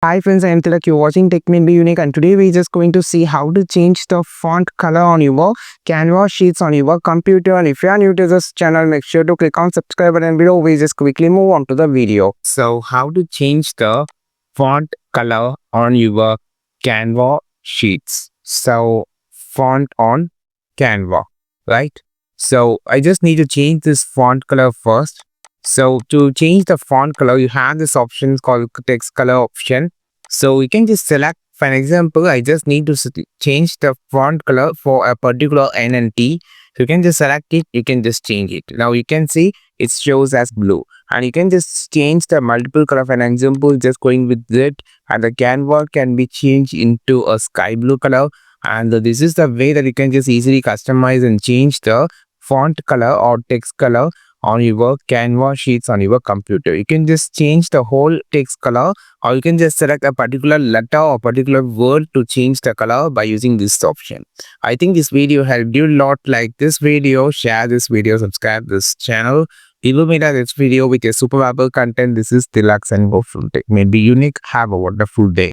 Hi friends, I am Tilak. You're watching Tech May Be Unique, and today we're just going to see how to change the font color on your canvas sheets on your computer. And if you are new to this channel, make sure to click on subscribe button below. We just quickly move on to the video. So how to change the font color on your canvas sheets. So font on Canva, right? So I just need to change this font color first. So to change the font color, you have this option called text color option. So you can just select, for an example, I just need to change the font color for a particular N and T. So you can just select it, you can just change it. Now you can see it shows as blue. And you can just change the multiple color. For an example, just going with it, and the canvas can be changed into a sky blue color. And this is the way that you can just easily customize and change the font color or text color on your canvas sheets on your computer. You can just change the whole text color, or you can just select a particular letter or particular word to change the color by using this option. I think this video helped you a lot. Like this video, share this video, subscribe this channel. We will meet at this video with a super valuable content. This is Tilak and go from Tech May Be Unique. Have a wonderful day.